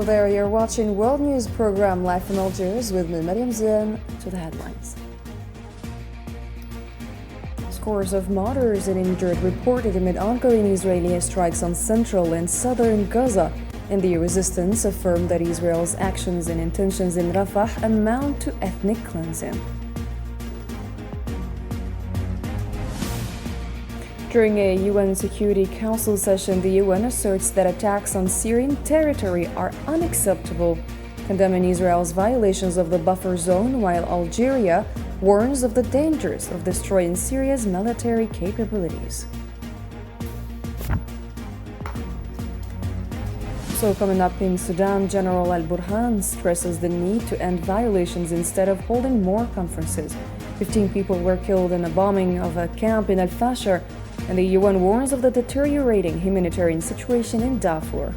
there, you're watching World News Program live from Algiers with me, Mariam Zin. To the headlines. Scores of martyrs and injured reported amid ongoing Israeli strikes on central and southern Gaza, and the resistance affirmed that Israel's actions and intentions in Rafah amount to ethnic cleansing. During a UN Security Council session, the UN asserts that attacks on Syrian territory are unacceptable, condemning Israel's violations of the buffer zone, while Algeria warns of the dangers of destroying Syria's military capabilities. So coming up in Sudan, General al-Burhan stresses the need to end violations instead of holding more conferences. 15 people were killed in a bombing of a camp in al-Fasher, and the UN warns of the deteriorating humanitarian situation in Darfur.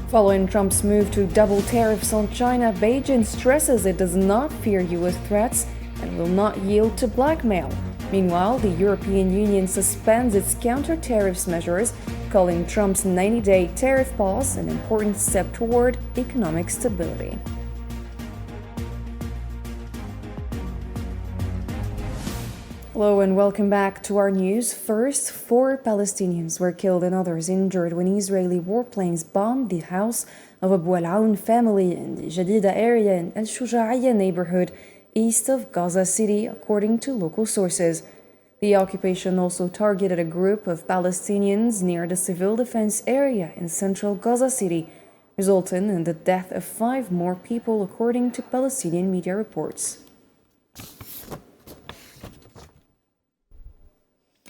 Following Trump's move to double tariffs on China, Beijing stresses it does not fear US threats and will not yield to blackmail. Meanwhile, the European Union suspends its counter-tariffs measures, calling Trump's 90-day tariff pause an important step toward economic stability. Hello and welcome back to our news. First, 4 Palestinians were killed and others injured when Israeli warplanes bombed the house of Abu al-Aoun family in the Jadida area in al-Shuja'iyya neighborhood east of Gaza City, according to local sources. The occupation also targeted a group of Palestinians near the civil defense area in central Gaza City, resulting in the death of 5 more people, according to Palestinian media reports.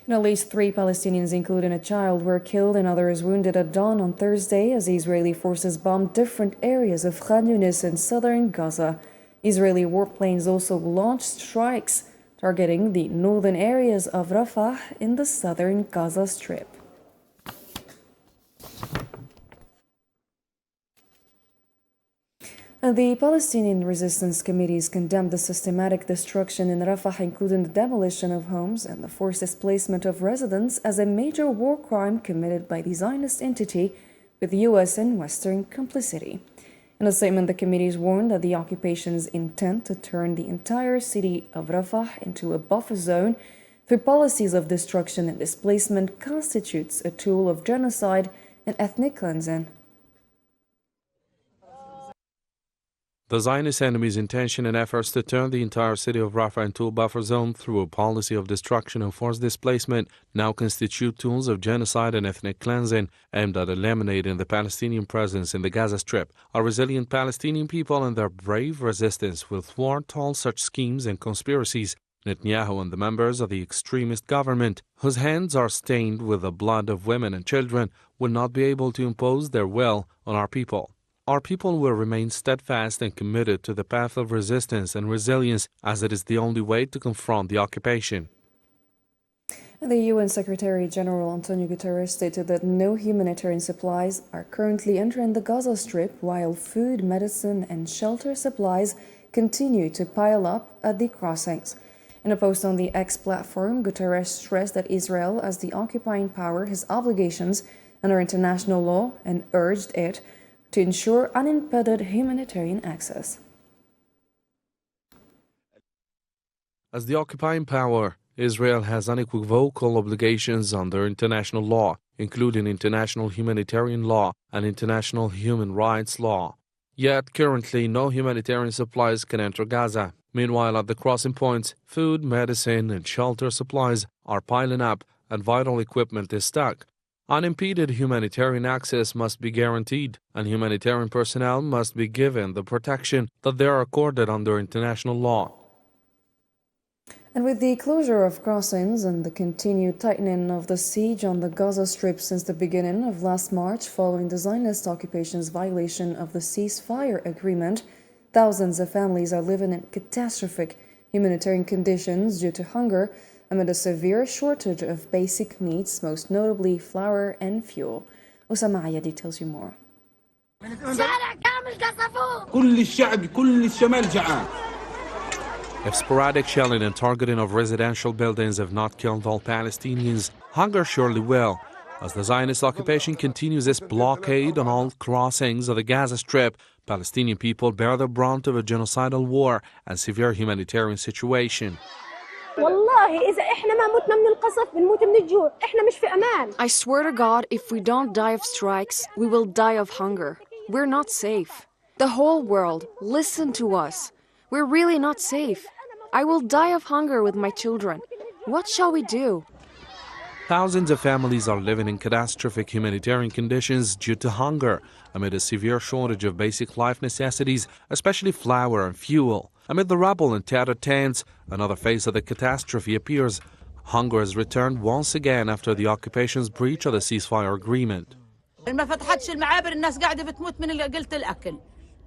And at least 3 Palestinians, including a child, were killed and others wounded at dawn on Thursday as Israeli forces bombed different areas of Khan Yunis in southern Gaza. Israeli warplanes also launched strikes targeting the northern areas of Rafah in the southern Gaza Strip. The Palestinian Resistance Committees condemned the systematic destruction in Rafah, including the demolition of homes and the forced displacement of residents, as a major war crime committed by the Zionist entity with U.S. and Western complicity. In a statement, the committees warned that the occupation's intent to turn the entire city of Rafah into a buffer zone through policies of destruction and displacement constitutes a tool of genocide and ethnic cleansing. The Zionist enemy's intention and efforts to turn the entire city of Rafah into a buffer zone through a policy of destruction and forced displacement now constitute tools of genocide and ethnic cleansing aimed at eliminating the Palestinian presence in the Gaza Strip. Our resilient Palestinian people and their brave resistance will thwart all such schemes and conspiracies. Netanyahu and the members of the extremist government, whose hands are stained with the blood of women and children, will not be able to impose their will on our people. Our people will remain steadfast and committed to the path of resistance and resilience, as it is the only way to confront the occupation. The UN Secretary General Antonio Guterres stated that no humanitarian supplies are currently entering the Gaza Strip, while food, medicine, and shelter supplies continue to pile up at the crossings. In a post on the X platform, Guterres stressed that Israel, as the occupying power, has obligations under international law and urged it to ensure unimpeded humanitarian access. As the occupying power, Israel has unequivocal obligations under international law, including international humanitarian law and international human rights law. Yet, currently, no humanitarian supplies can enter Gaza. Meanwhile, at the crossing points, food, medicine, and shelter supplies are piling up and vital equipment is stuck. Unimpeded humanitarian access must be guaranteed, and humanitarian personnel must be given the protection that they are accorded under international law. And with the closure of crossings and the continued tightening of the siege on the Gaza Strip since the beginning of last March, following the Zionist occupation's violation of the ceasefire agreement, thousands of families are living in catastrophic humanitarian conditions due to hunger amid a severe shortage of basic needs, most notably flour and fuel. Osama Ayadi tells you more. If sporadic shelling and targeting of residential buildings have not killed all Palestinians, hunger surely will. As the Zionist occupation continues its blockade on all crossings of the Gaza Strip, Palestinian people bear the brunt of a genocidal war and severe humanitarian situation. I swear to God, if we don't die of strikes, we will die of hunger. We're not safe. The whole world, listen to us. We're really not safe. I will die of hunger with my children. What shall we do? Thousands of families are living in catastrophic humanitarian conditions due to hunger, amid a severe shortage of basic life necessities, especially flour and fuel. Amid the rubble and tattered tents, another face of the catastrophe appears. Hunger has returned once again after the occupation's breach of the ceasefire agreement.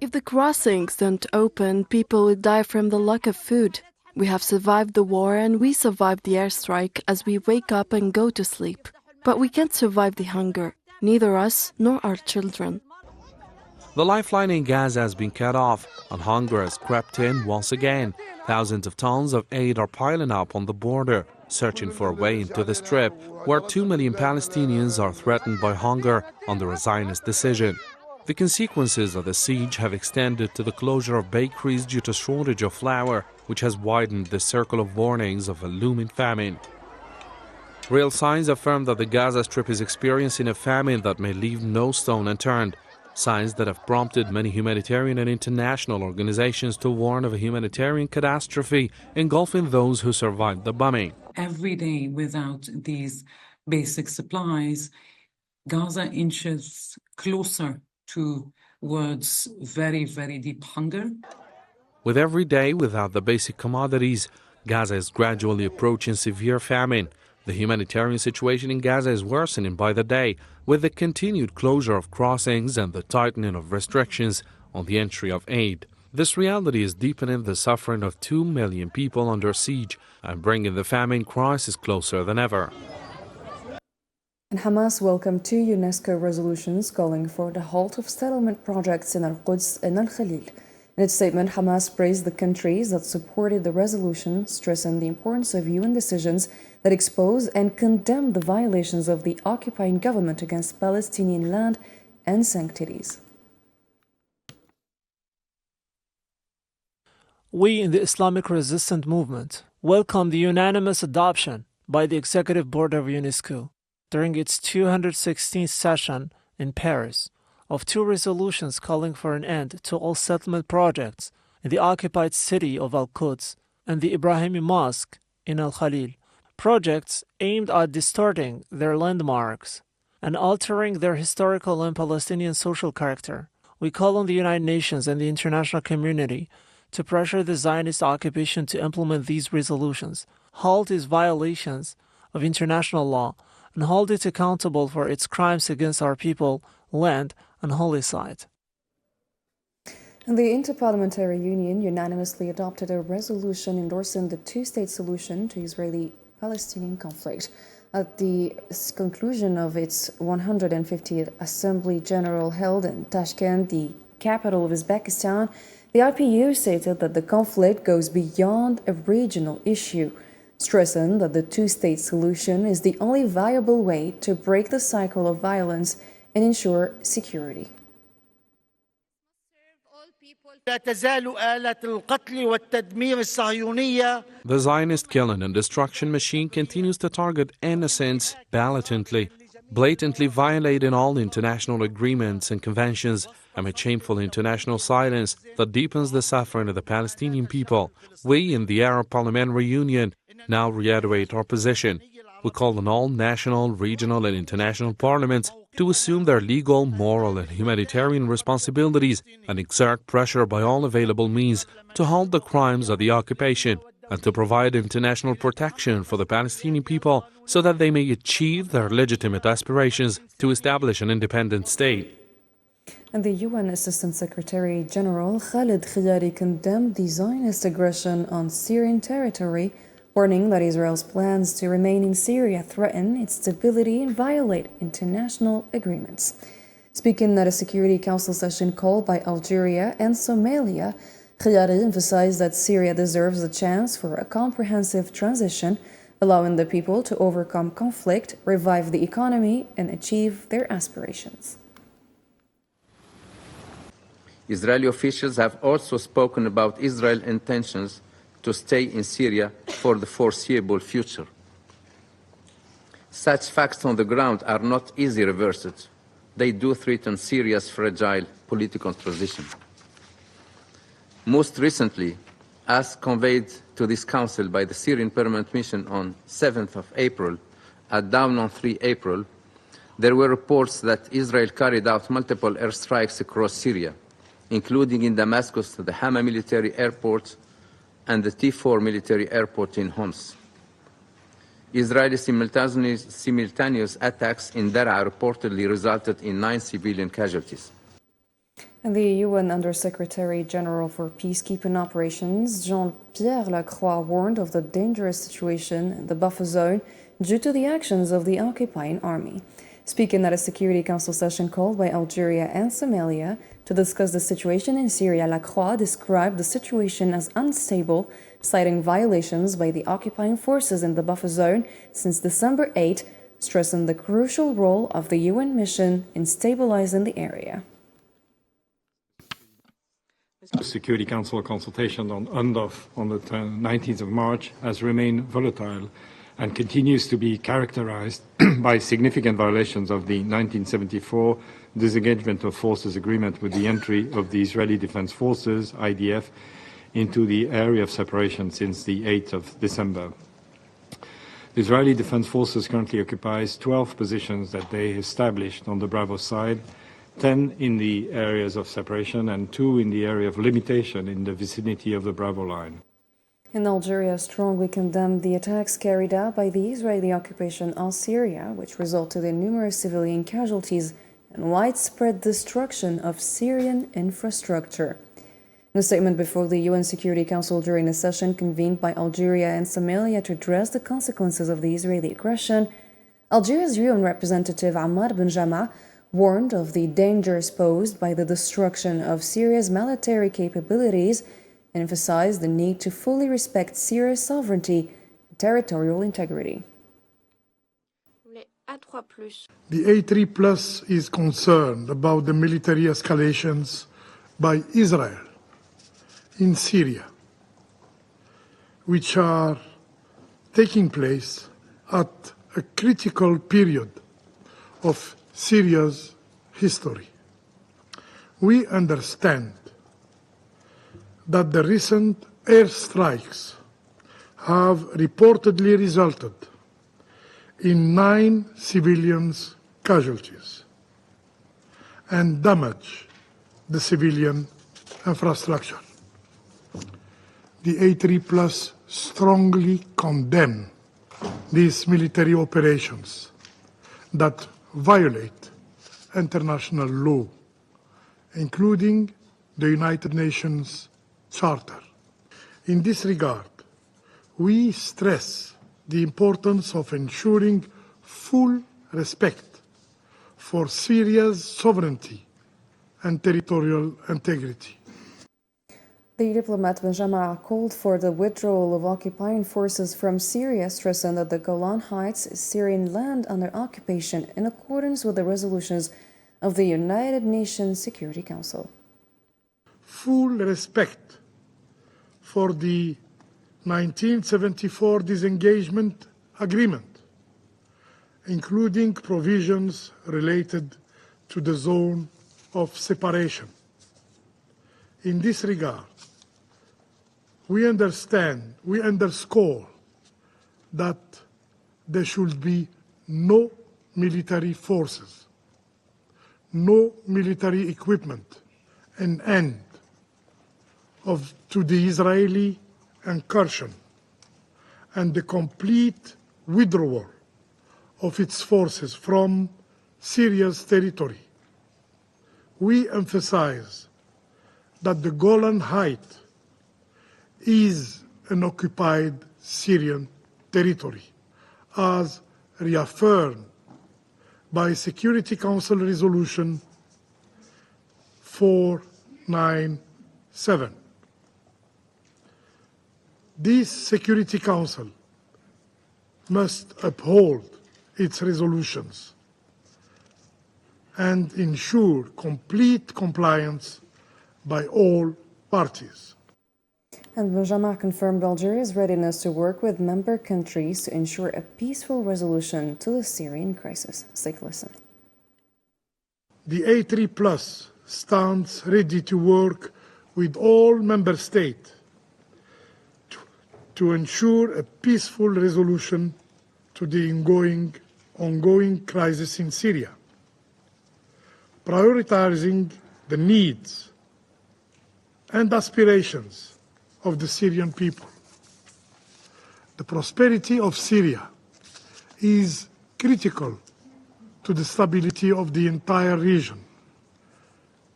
If the crossings don't open, people will die from the lack of food. We have survived the war and we survived the airstrike as we wake up and go to sleep. But we can't survive the hunger, neither us nor our children. The lifeline in Gaza has been cut off and hunger has crept in once again. Thousands of tons of aid are piling up on the border, searching for a way into the Strip, where 2 million Palestinians are threatened by hunger under a Zionist decision. The consequences of the siege have extended to the closure of bakeries due to shortage of flour, which has widened the circle of warnings of a looming famine. Real signs affirm that the Gaza Strip is experiencing a famine that may leave no stone unturned. Signs that have prompted many humanitarian and international organizations to warn of a humanitarian catastrophe engulfing those who survived the bombing. Every day without these basic supplies, Gaza inches closer towards very, very deep hunger. With every day without the basic commodities, Gaza is gradually approaching severe famine. The humanitarian situation in Gaza is worsening by the day, with the continued closure of crossings and the tightening of restrictions on the entry of aid. This reality is deepening the suffering of 2 million people under siege and bringing the famine crisis closer than ever. And Hamas welcomed 2 UNESCO resolutions calling for the halt of settlement projects in Al-Quds and Al-Khalil. In its statement, Hamas praised the countries that supported the resolution, stressing the importance of UN decisions that expose and condemn the violations of the occupying government against Palestinian land and sanctuaries. We in the Islamic Resistance Movement welcome the unanimous adoption by the Executive Board of UNESCO during its 216th session in Paris of 2 resolutions calling for an end to all settlement projects in the occupied city of Al-Quds and the Ibrahimi Mosque in Al-Khalil, projects aimed at distorting their landmarks and altering their historical and Palestinian social character. We call on the United Nations and the international community to pressure the Zionist occupation to implement these resolutions, halt its violations of international law, and hold it accountable for its crimes against our people, land, and holy site. And the Interparliamentary Union unanimously adopted a resolution endorsing the 2-state solution to Israeli-Palestinian conflict. At the conclusion of its 150th Assembly General held in Tashkent, the capital of Uzbekistan, the IPU stated that the conflict goes beyond a regional issue, stressing that the 2-state solution is the only viable way to break the cycle of violence and ensure security. The Zionist killing and destruction machine continues to target innocents blatantly violating all international agreements and conventions amid shameful international silence that deepens the suffering of the Palestinian people. We in the Arab Parliamentary Union now reiterate our position. We call on all national, regional and international parliaments to assume their legal, moral and humanitarian responsibilities and exert pressure by all available means to halt the crimes of the occupation and to provide international protection for the Palestinian people so that they may achieve their legitimate aspirations to establish an independent state. And the UN Assistant Secretary General Khalid Khiyari condemned the Zionist aggression on Syrian territory, warning that Israel's plans to remain in Syria threaten its stability and violate international agreements. Speaking at a Security Council session called by Algeria and Somalia, Khiyari emphasized that Syria deserves a chance for a comprehensive transition allowing the people to overcome conflict, revive the economy, and achieve their aspirations. Israeli officials have also spoken about Israel's intentions to stay in Syria for the foreseeable future. Such facts on the ground are not easily reversed. They do threaten Syria's fragile political transition. Most recently, as conveyed to this Council by the Syrian Permanent Mission on 7th of April, at dawn on 3 April, there were reports that Israel carried out multiple airstrikes across Syria, including in Damascus, the Hama military airport, and the T4 military airport in Homs. Israeli simultaneous attacks in Daraa reportedly resulted in 9 civilian casualties. And the UN Undersecretary General for Peacekeeping Operations, Jean-Pierre Lacroix, warned of the dangerous situation in the buffer zone due to the actions of the occupying army. Speaking at a Security Council session called by Algeria and Somalia to discuss the situation in Syria, Lacroix described the situation as unstable, citing violations by the occupying forces in the buffer zone since December 8, stressing the crucial role of the UN mission in stabilizing the area. The Security Council consultation on UNDOF on the 19th of March has remained volatile and continues to be characterized by significant violations of the 1974 disengagement of forces agreement with the entry of the Israeli Defense Forces, IDF, into the area of separation since the 8th of December. The Israeli Defense Forces currently occupies 12 positions that they established on the Bravo side, 10 in the areas of separation and 2 in the area of limitation in the vicinity of the Bravo line. In Algeria, strongly condemned the attacks carried out by the Israeli occupation on Syria, which resulted in numerous civilian casualties and widespread destruction of Syrian infrastructure. In a statement before the UN Security Council during a session convened by Algeria and Somalia to address the consequences of the Israeli aggression, Algeria's UN representative Ammar Ben Jama warned of the dangers posed by the destruction of Syria's military capabilities and emphasized the need to fully respect Syria's sovereignty and territorial integrity. The A3+ is concerned about the military escalations by Israel in Syria, which are taking place at a critical period of Syria's history. We understand that the recent airstrikes have reportedly resulted in 9 civilians' casualties and damage the civilian infrastructure. The A3+ strongly condemn these military operations that violate international law, including the United Nations Charter. In this regard, we stress the importance of ensuring full respect for Syria's sovereignty and territorial integrity. The diplomat Ben Jama called for the withdrawal of occupying forces from Syria, stressing that the Golan Heights is Syrian land under occupation in accordance with the resolutions of the United Nations Security Council. Full respect for the 1974 disengagement agreement, including provisions related to the zone of separation. In this regard, we underscore that there should be no military forces, no military equipment, an end to the Israeli incursion and the complete withdrawal of its forces from Syria's territory. We emphasize that the Golan Heights is an occupied Syrian territory, as reaffirmed by Security Council Resolution 497. This Security Council must uphold its resolutions and ensure complete compliance by all parties. And Mujama confirmed Algeria's readiness to work with member countries to ensure a peaceful resolution to the Syrian crisis. Let's take a listen. The A3+ stands ready to work with all member states to ensure a peaceful resolution to the ongoing crisis in Syria, prioritizing the needs and aspirations of the Syrian people. The prosperity of Syria is critical to the stability of the entire region.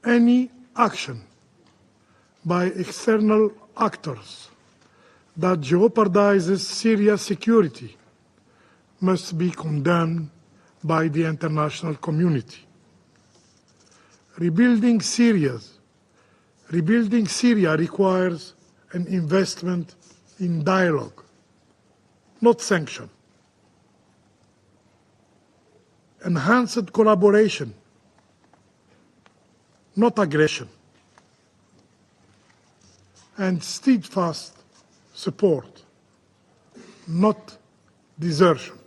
Any action by external actors that jeopardizes Syria's security must be condemned by the international community. Rebuilding Syria requires an investment in dialogue, not sanction. Enhanced collaboration, not aggression. And steadfast support, not desertion.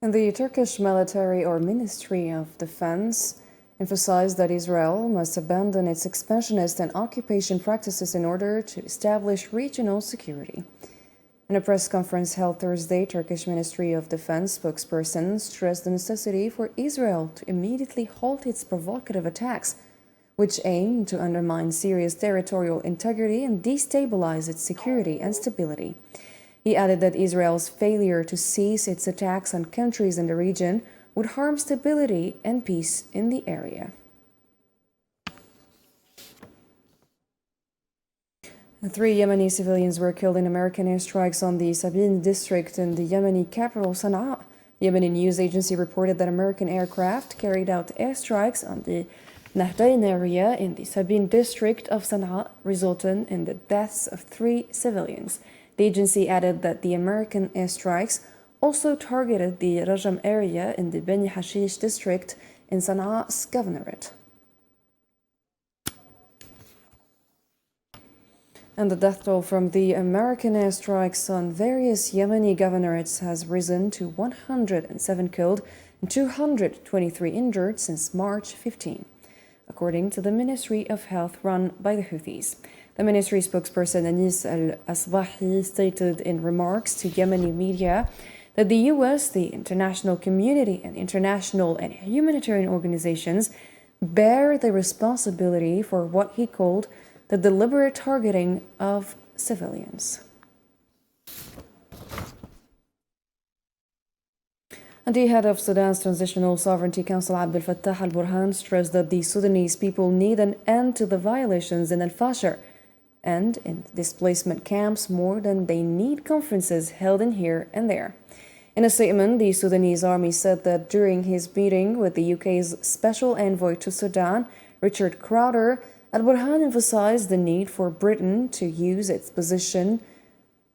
And the Turkish military or Ministry of Defense emphasized that Israel must abandon its expansionist and occupation practices in order to establish regional security. In a press conference held Thursday, Turkish Ministry of Defense spokesperson stressed the necessity for Israel to immediately halt its provocative attacks, which aim to undermine Syria's territorial integrity and destabilize its security and stability. He added that Israel's failure to cease its attacks on countries in the region would harm stability and peace in the area. Three Yemeni civilians were killed in American airstrikes on the Sabin district in the Yemeni capital Sana'a. The Yemeni news agency reported that American aircraft carried out airstrikes on the Nahdain area in the Sabin district of Sana'a, resulting in the deaths of 3 civilians. The agency added that the American airstrikes also targeted the Rajam area in the Beni Hashish district in Sana'a's governorate. And the death toll from the American airstrikes on various Yemeni governorates has risen to 107 killed and 223 injured since March 15. According to the Ministry of Health run by the Houthis. The ministry spokesperson Anis al-Asbahi stated in remarks to Yemeni media that the U.S., the international community, and international and humanitarian organizations bear the responsibility for what he called the deliberate targeting of civilians. And the head of Sudan's Transitional Sovereignty Council, Abdel Fattah al-Burhan, stressed that the Sudanese people need an end to the violations in al-Fashir and in displacement camps more than they need conferences held in here and there. In a statement, the Sudanese army said that during his meeting with the UK's Special Envoy to Sudan, Richard Crowder, al-Burhan emphasized the need for Britain to use its position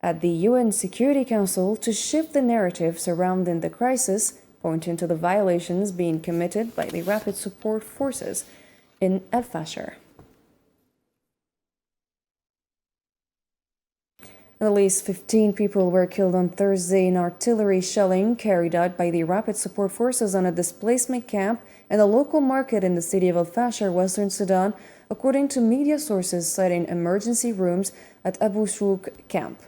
at the UN Security Council to shift the narrative surrounding the crisis, pointing to the violations being committed by the Rapid Support Forces in al-Fashir. At least 15 people were killed on Thursday in artillery shelling carried out by the Rapid Support Forces on a displacement camp and a local market in the city of al-Fashir, Western Sudan, according to media sources citing emergency rooms at Abu Shouk camp.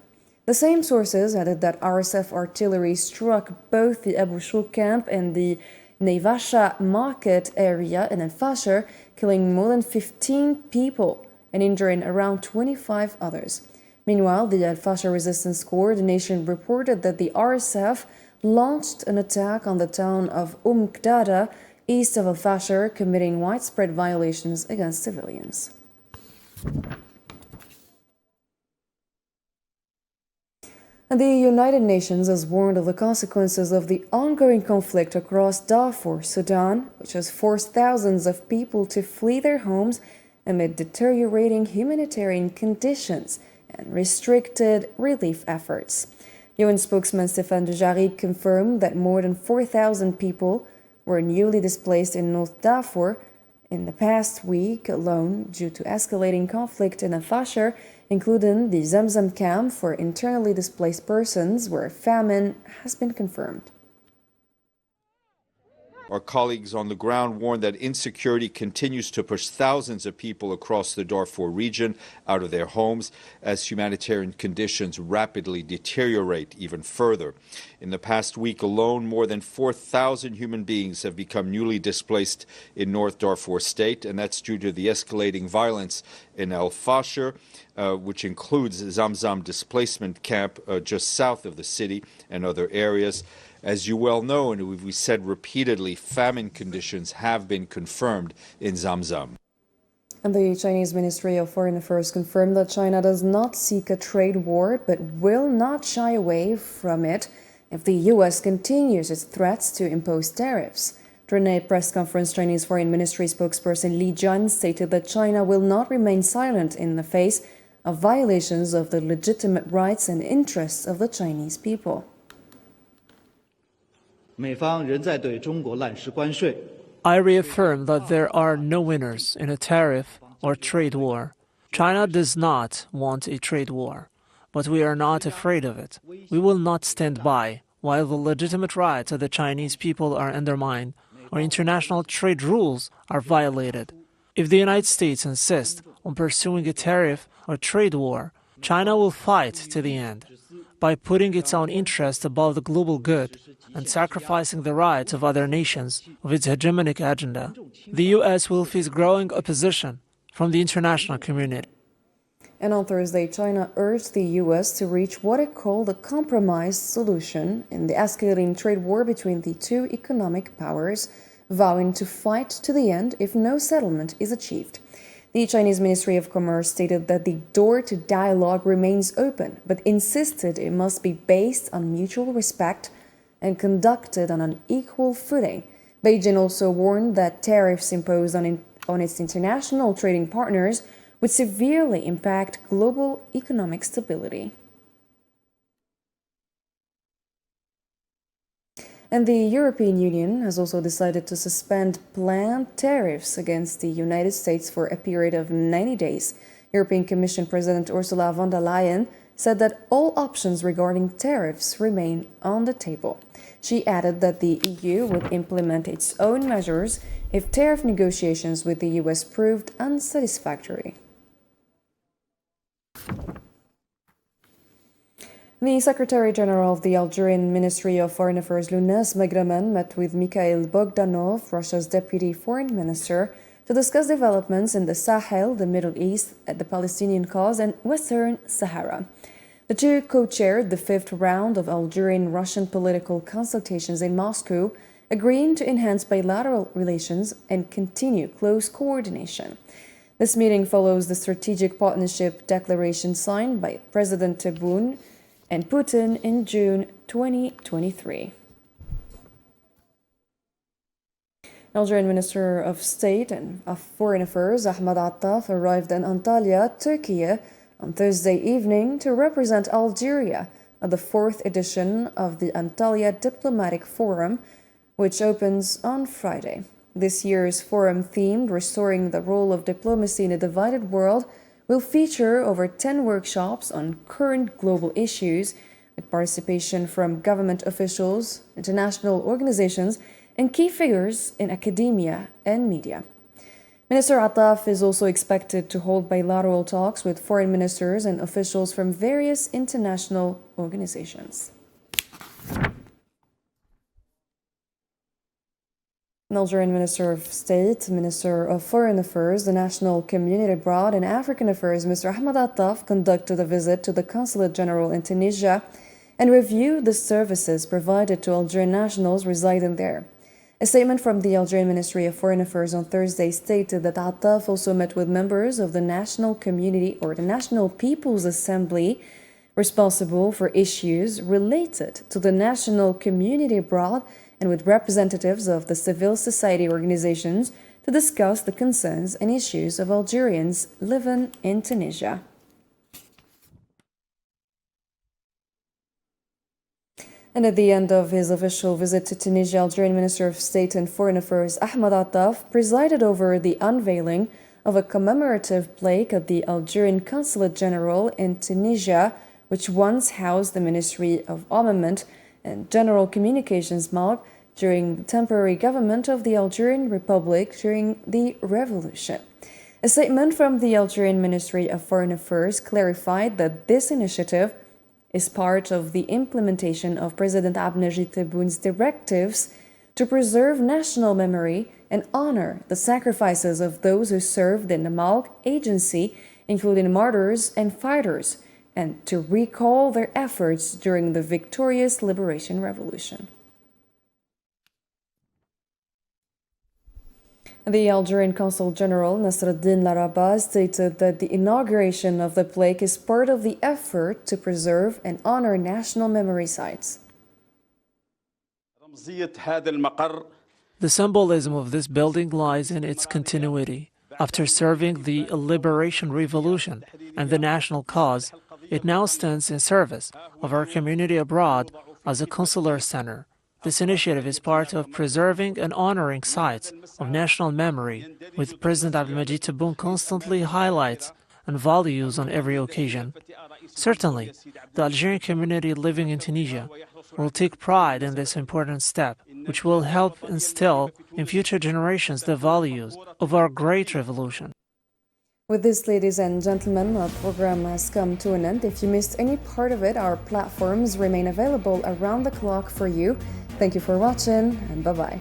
The same sources added that RSF artillery struck both the Abu Shouk camp and the Neivasha market area in al-Fashir, killing more than 15 people and injuring around 25 others. Meanwhile, the al-Fashir Resistance Coordination reported that the RSF launched an attack on the town of Qdada, east of al-Fashir, committing widespread violations against civilians. And the United Nations has warned of the consequences of the ongoing conflict across Darfur, Sudan, which has forced thousands of people to flee their homes amid deteriorating humanitarian conditions and restricted relief efforts. UN spokesman Stéphane Dujarric confirmed that more than 4,000 people were newly displaced in North Darfur in the past week alone due to escalating conflict in Al-Fashir, including the Zamzam camp for internally displaced persons where famine has been confirmed. Our colleagues on the ground warn that insecurity continues to push thousands of people across the Darfur region out of their homes as humanitarian conditions rapidly deteriorate even further. In the past week alone, more than 4,000 human beings have become newly displaced in North Darfur State, and that's due to the escalating violence in Al-Fashir, which includes Zamzam displacement camp just south of the city and other areas. As you well know, and we've said repeatedly, famine conditions have been confirmed in Zamzam. And the Chinese Ministry of Foreign Affairs confirmed that China does not seek a trade war, but will not shy away from it if the U.S. continues its threats to impose tariffs. During a press conference, Chinese Foreign Ministry spokesperson Li Jian stated that China will not remain silent in the face of violations of the legitimate rights and interests of the Chinese people. I reaffirm that there are no winners in a tariff or trade war. China does not want a trade war, but we are not afraid of it. We will not stand by while the legitimate rights of the Chinese people are undermined or international trade rules are violated. If the United States insists on pursuing a tariff or trade war, China will fight to the end. By putting its own interest above the global good and sacrificing the rights of other nations of its hegemonic agenda, the U.S. will face growing opposition from the international community. And on Thursday, China urged the U.S. to reach what it called a compromise solution in the escalating trade war between the two economic powers, vowing to fight to the end if no settlement is achieved. The Chinese Ministry of Commerce stated that the door to dialogue remains open, but insisted it must be based on mutual respect and conducted on an equal footing. Beijing also warned that tariffs imposed on its international trading partners would severely impact global economic stability. And the European Union has also decided to suspend planned tariffs against the United States for a period of 90 days. European Commission President Ursula von der Leyen said that all options regarding tariffs remain on the table. She added that the EU would implement its own measures if tariff negotiations with the US proved unsatisfactory. The Secretary General of the Algerian Ministry of Foreign Affairs, Lounes Megraman, met with Mikhail Bogdanov, Russia's deputy foreign minister, to discuss developments in the Sahel, the Middle East, the Palestinian cause, and Western Sahara. The two co-chaired the fifth round of Algerian-Russian political consultations in Moscow, agreeing to enhance bilateral relations and continue close coordination. This meeting follows the strategic partnership declaration signed by President Tebboune and Putin in June 2023. Algerian Minister of State and of Foreign Affairs Ahmed Attaf arrived in Antalya, Turkey, on Thursday evening to represent Algeria at the fourth edition of the Antalya Diplomatic Forum, which opens on Friday. This year's forum, themed Restoring the Role of Diplomacy in a Divided World, will feature over 10 workshops on current global issues, with participation from government officials, international organizations, and key figures in academia and media. Minister Attaf is also expected to hold bilateral talks with foreign ministers and officials from various international organizations. The Algerian Minister of State, Minister of Foreign Affairs, the National Community Abroad and African Affairs, Mr. Ahmed Attaf, conducted a visit to the Consulate General in Tunisia and reviewed the services provided to Algerian nationals residing there. A statement from the Algerian Ministry of Foreign Affairs on Thursday stated that Attaf also met with members of the National Community or the National People's Assembly responsible for issues related to the national community abroad and with representatives of the civil society organizations to discuss the concerns and issues of Algerians living in Tunisia. And at the end of his official visit to Tunisia, Algerian Minister of State and Foreign Affairs Ahmed Attaf presided over the unveiling of a commemorative plaque at the Algerian Consulate General in Tunisia, which once housed the Ministry of Armament and General Communications MAG during the temporary government of the Algerian Republic during the revolution. A statement from the Algerian Ministry of Foreign Affairs clarified that this initiative is part of the implementation of President Abdelnajid Tebboun's directives to preserve national memory and honor the sacrifices of those who served in the MAG agency, including martyrs and fighters, and to recall their efforts during the victorious Liberation Revolution. The Algerian Consul General Nasreddin Laraba stated that the inauguration of the plaque is part of the effort to preserve and honor national memory sites. The symbolism of this building lies in its continuity. After serving the Liberation Revolution and the national cause, it now stands in service of our community abroad as a consular center. This initiative is part of preserving and honoring sites of national memory, which President Abdelnajid Tebboune constantly highlights and values on every occasion. Certainly, the Algerian community living in Tunisia will take pride in this important step, which will help instill in future generations the values of our great revolution. With this, ladies and gentlemen, our program has come to an end. If you missed any part of it, our platforms remain available around the clock for you. Thank you for watching, and bye-bye.